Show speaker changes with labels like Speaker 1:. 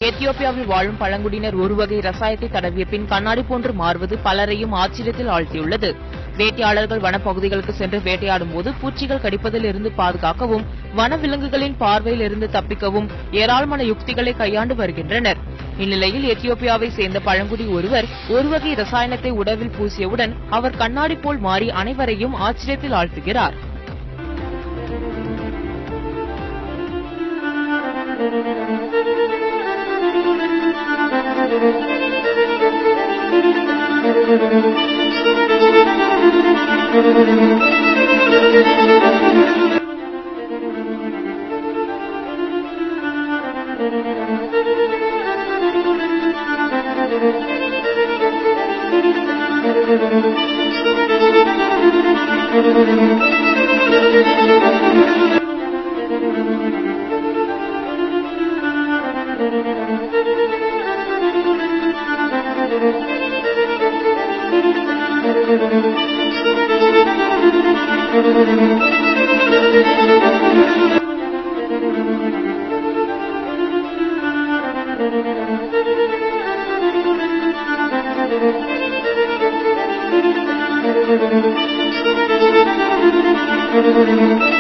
Speaker 1: எத்தியோப்பியாவில் வாழும் பழங்குடியினர் ஒருவகை ரசாயத்தை தடவிய பின் கண்ணாடி போன்று மாறுவது பலரையும் ஆச்சரியத்தில் ஆழ்த்தியுள்ளது. வேட்டையாளர்கள் வனப்பகுதிகளுக்கு சென்று வேட்டையாடும் போது பூச்சிகள் கடிப்பதில் இருந்து பாதுகாக்கவும் வனவிலங்குகளின் பார்வையில் இருந்து தப்பிக்கவும் ஏராளமான யுக்திகளை கையாண்டு வருகின்றனர். இந்நிலையில் எத்தியோப்பியாவை சேர்ந்த பழங்குடி ஒருவர் ஒருவகை ரசாயனத்தை உடலில் பூசியவுடன் அவர் கண்ணாடி போல் மாறி அனைவரையும் ஆச்சரியத்தில் ஆழ்த்துகிறார்.
Speaker 2: Thank you.